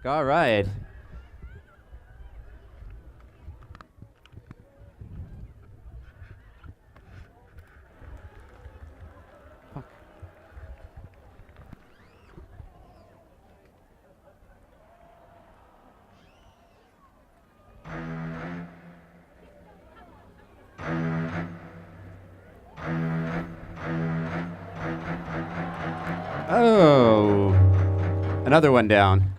All right. Fuck. Oh. Another one down.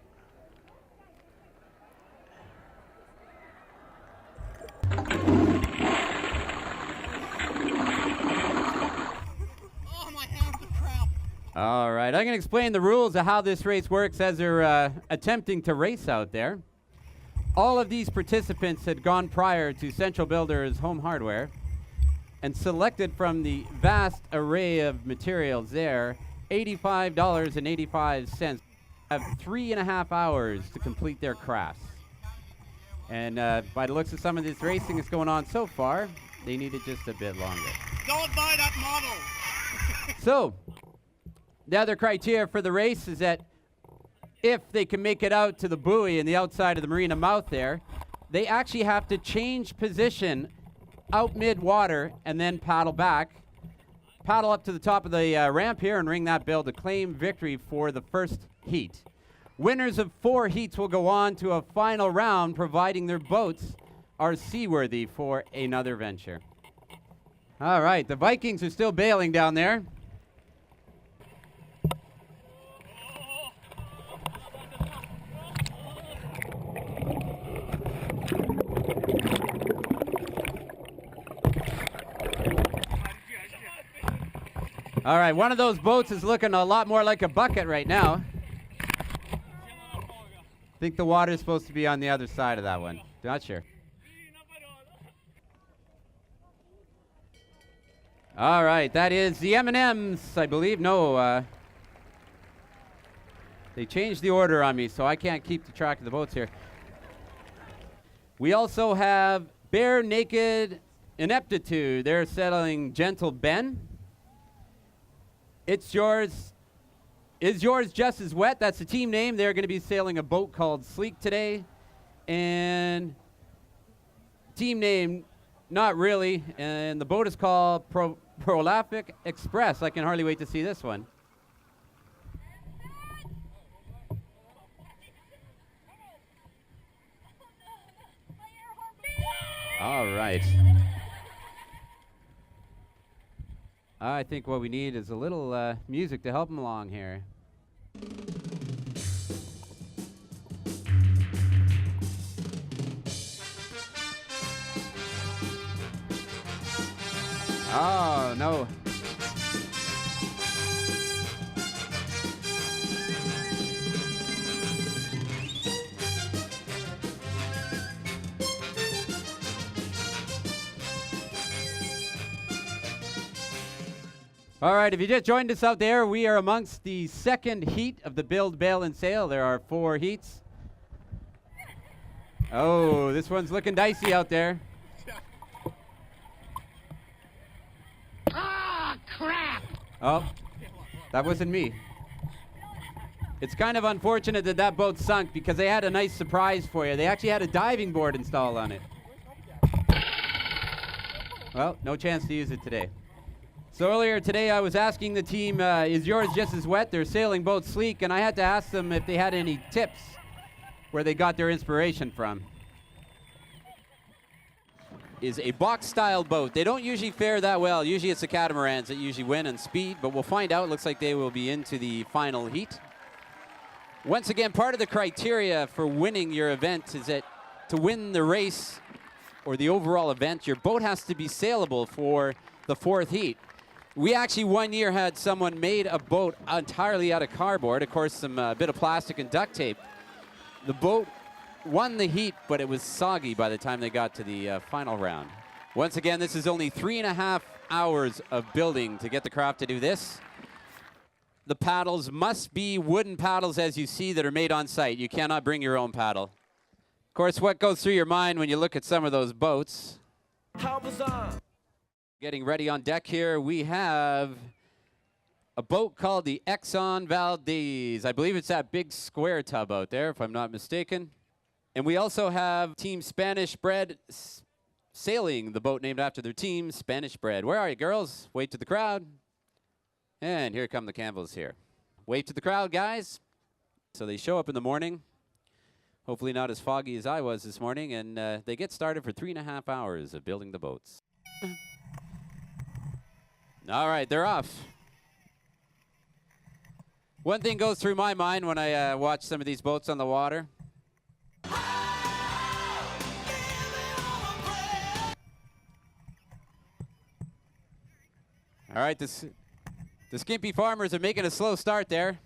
All right, I'm going to explain the rules of how this race works as they're attempting to race out there. All of these participants had gone prior to Central Builders Home Hardware and selected from the vast array of materials there $85.85. Have 3.5 hours to complete their crafts. And by the looks of some of this racing that's going on so far, they needed just a bit longer. Don't buy that model. So, the other criteria for the race is that if they can make it out to the buoy in the outside of the marina mouth there, they actually have to change position out mid-water and then paddle back. Paddle up to the top of the ramp here and ring that bell to claim victory for the first heat. Winners of 4 heats will go on to a final round, providing their boats are seaworthy for another venture. All right, the Vikings are still bailing down there. All right, one of those boats is looking a lot more like a bucket right now. I think the water is supposed to be on the other side of that one. Not sure. All right, that is the M&Ms, I believe. No, they changed the order on me, so I can't keep the track of the boats here. We also have Bare Naked Ineptitude. They're settling Gentle Ben. It's yours. Is yours just as wet? That's the team name. They're going to be sailing a boat called Sleek today. And team name, not really. And the boat is called Prolific Express. I can hardly wait to see this one. All right. I think what we need is a little music to help them along here. Oh, no. All right, if you just joined us out there, we are amongst the second heat of the Build, Bail, and Sail. There are 4 heats. Oh, this one's looking dicey out there. Ah, crap! Oh, that wasn't me. It's kind of unfortunate that that boat sunk because they had a nice surprise for you. They actually had a diving board installed on it. Well, no chance to use it today. So earlier today I was asking the team, is yours just as wet? They're sailing boat Sleek, and I had to ask them if they had any tips where they got their inspiration from. Is a box-style boat. They don't usually fare that well. Usually it's the catamarans that usually win in speed, but we'll find out. It looks like they will be into the final heat. Once again, part of the criteria for winning your event is that to win the race or the overall event, your boat has to be sailable for the 4th heat. We actually one year had someone made a boat entirely out of cardboard, of course some bit of plastic and duct tape. The boat won the heat, but it was soggy by the time they got to the final round. Once again, this is only 3.5 hours of building to get the craft to do this. The paddles must be wooden paddles, as you see, that are made on site. You cannot bring your own paddle. Of course, what goes through your mind when you look at some of those boats? Getting ready on deck here, we have a boat called the Exxon Valdez. I believe it's that big square tub out there, if I'm not mistaken. And we also have Team Spanish Bread sailing the boat named after their team, Spanish Bread. Where are you, girls? Wave to the crowd. And here come the Campbells here. Wave to the crowd, guys. So they show up in the morning. Hopefully not as foggy as I was this morning. And they get started for 3.5 hours of building the boats. All right, they're off. One thing goes through my mind when I watch some of these boats on the water. All right, the skimpy farmers are making a slow start there.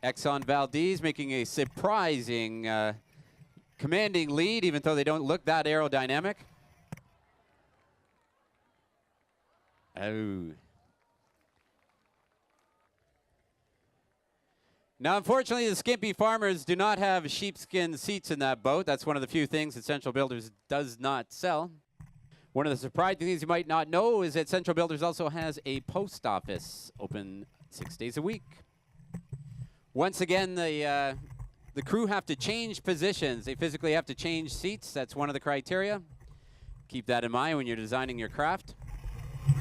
Exxon Valdez making a surprising, commanding lead, even though they don't look that aerodynamic. Oh. Now, unfortunately, the skimpy farmers do not have sheepskin seats in that boat. That's one of the few things that Central Builders does not sell. One of the surprising things you might not know is that Central Builders also has a post office open 6 days a week. Once again, the crew have to change positions. They physically have to change seats. That's one of the criteria. Keep that in mind when you're designing your craft.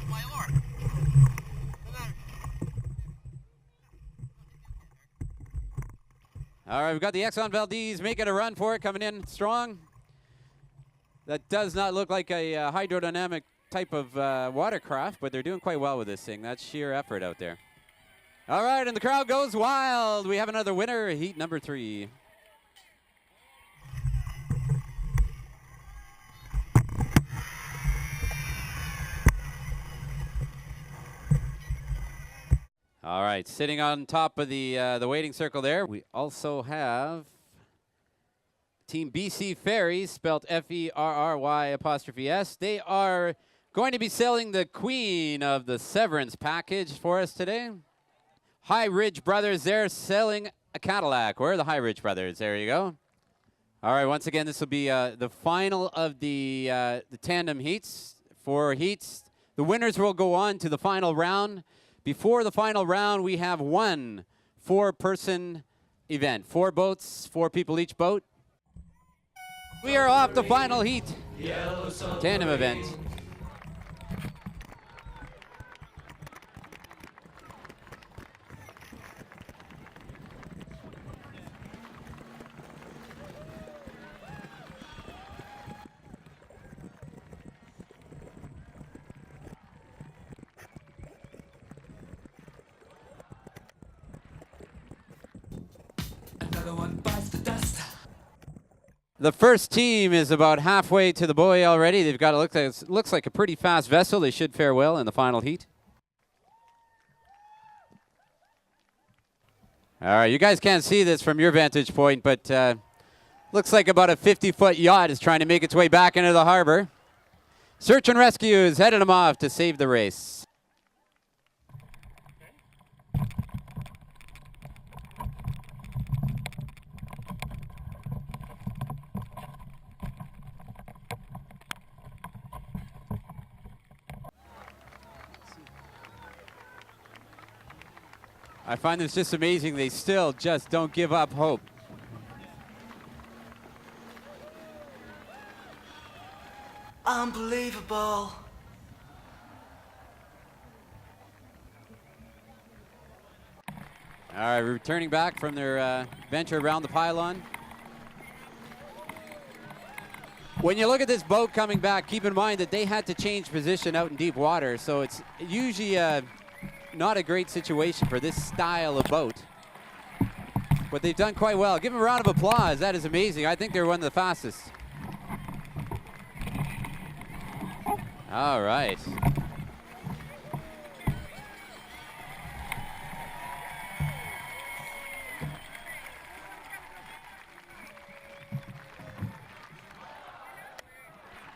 My lord. All right, we've got the Exxon Valdez making a run for it, coming in strong. That does not look like a hydrodynamic type of watercraft, but they're doing quite well with this thing. That's sheer effort out there. All right, and the crowd goes wild. We have another winner, heat number 3. All right, sitting on top of the waiting circle there, we also have Team BC Ferries, spelled Ferry''S. They are going to be selling the queen of the Severance package for us today. High Ridge Brothers, they're selling a Cadillac. Where are the High Ridge Brothers? There you go. All right, once again, this will be the final of the tandem heats. 4 heats. The winners will go on to the final round. Before the final round, we have one 4-person event. 4 boats, 4 people each boat. We are off the final heat. Tandem event. The first team is about halfway to the buoy already. They've got looks like a pretty fast vessel. They should fare well in the final heat. All right, you guys can't see this from your vantage point, but looks like about a 50-foot yacht is trying to make its way back into the harbor. Search and rescue is heading them off to save the race. I find this just amazing. They still just don't give up hope. Unbelievable. All right, returning back from their venture around the pylon. When you look at this boat coming back, keep in mind that they had to change position out in deep water, so it's usually not a great situation for this style of boat. But they've done quite well. Give them a round of applause. That is amazing. I think they're one of the fastest. All right.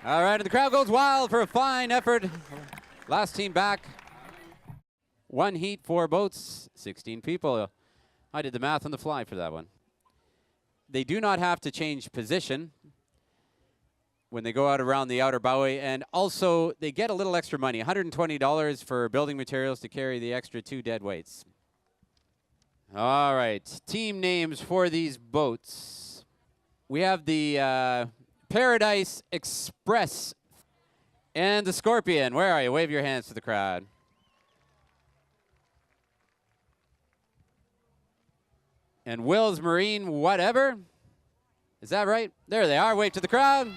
All right, and the crowd goes wild for a fine effort. Last team back. One heat, 4 boats, 16 people. I did the math on the fly for that one. They do not have to change position when they go out around the outer buoy, and also they get a little extra money, $120 for building materials to carry the extra 2 dead weights. All right, team names for these boats. We have the Paradise Express and the Scorpion. Where are you? Wave your hands to the crowd. And Will's Marine whatever. Is that right? There they are. Wave to the crowd.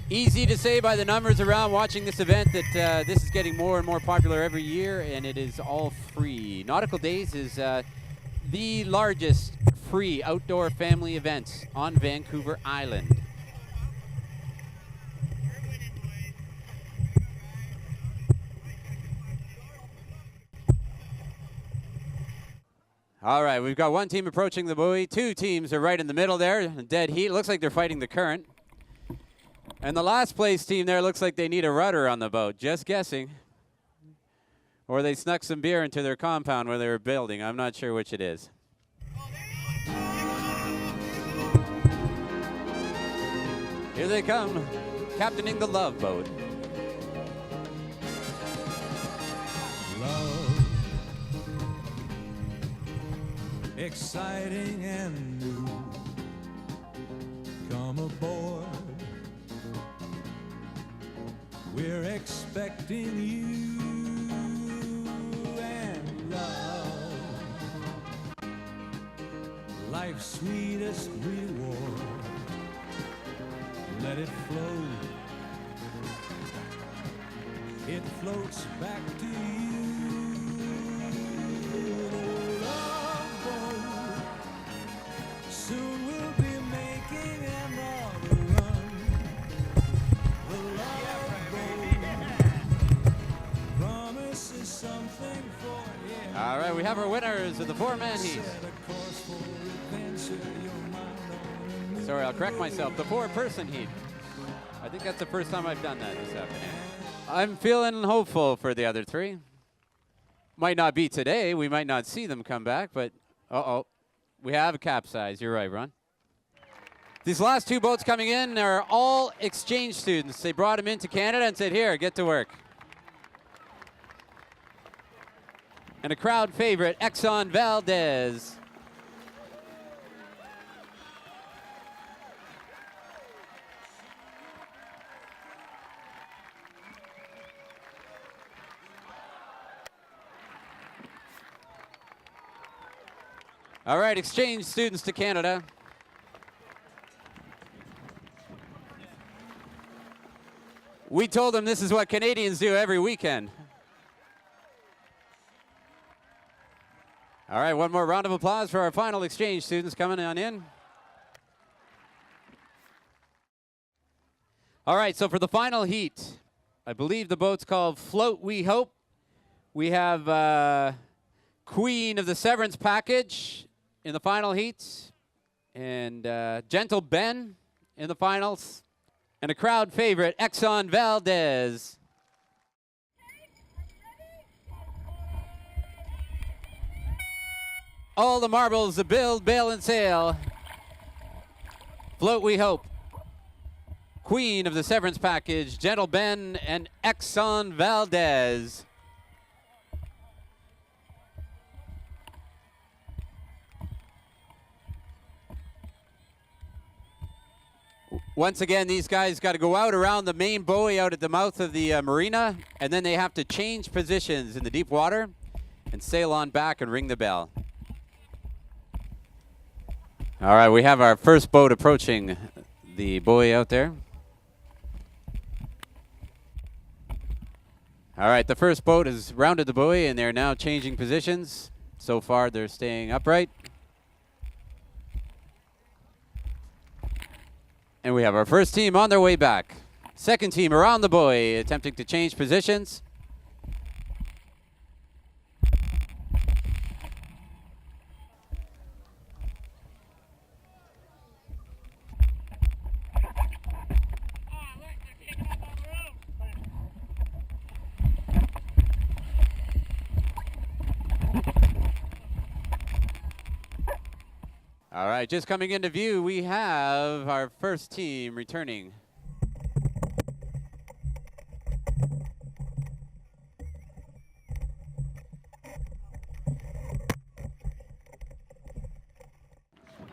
Easy to say by the numbers around watching this event that this is getting more and more popular every year, and it is all free. Nautical Days is the largest free outdoor family event on Vancouver Island. All right, we've got one team approaching the buoy. 2 teams are right in the middle there, dead heat. Looks like they're fighting the current. And the last place team there looks like they need a rudder on the boat. Just guessing. Or they snuck some beer into their compound where they were building. I'm not sure which it is. Here they come, captaining the Love Boat. Love, exciting and new. Come aboard. We're expecting you and love, life's sweetest reward. Let it flow, it floats back to you. The love boat, soon we'll be making another run. The love promises something for you. All right, we have our winners of the 4-man heat. Sorry, I'll correct myself. The 4-person heat. I think that's the first time I've done that this afternoon. I'm feeling hopeful for the other 3. Might not be today. We might not see them come back, but we have a capsize. You're right, Ron. These last 2 boats coming in are all exchange students. They brought them into Canada and said, here, get to work. And a crowd favorite, Exxon Valdez. All right, exchange students to Canada. We told them this is what Canadians do every weekend. All right, one more round of applause for our final exchange students coming on in. All right, so for the final heat, I believe the boat's called Float We Hope. We have Queen of the Severance Package in the final heat, and Gentle Ben in the finals, and a crowd favorite, Exxon Valdez. All the marbles to build, bail, and sail. Float We Hope. Queen of the Severance Package, Gentle Ben, and Exxon Valdez. Once again, these guys got to go out around the main buoy out at the mouth of the marina, and then they have to change positions in the deep water and sail on back and ring the bell. All right, we have our first boat approaching the buoy out there. All right, the first boat has rounded the buoy, and they're now changing positions. So far, they're staying upright. And we have our first team on their way back. Second team around the buoy, attempting to change positions. All right, just coming into view, we have our first team returning.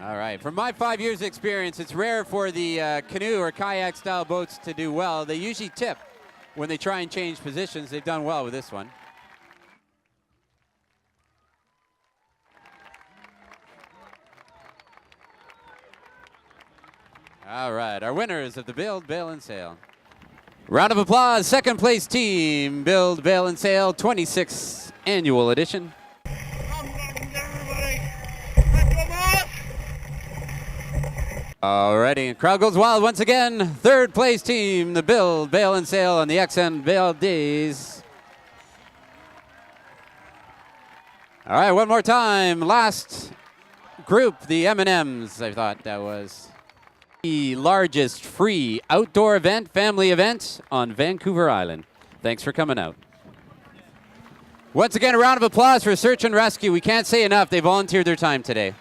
All right, from my 5 years experience, it's rare for the canoe or kayak style boats to do well. They usually tip when they try and change positions. They've done well with this one. All right, our winners of the Build, Bail, and Sail. Round of applause, second place team, Build, Bail, and Sail, 26th annual edition. Alrighty, and crowd goes wild once again. Third place team, the Build, Bail, and Sail on the XN Valdez. All right, one more time. Last group, the M&Ms, I thought that was. The largest free outdoor event, family event on Vancouver Island. Thanks for coming out. Once again, a round of applause for Search and Rescue. We can't say enough. They volunteered their time today.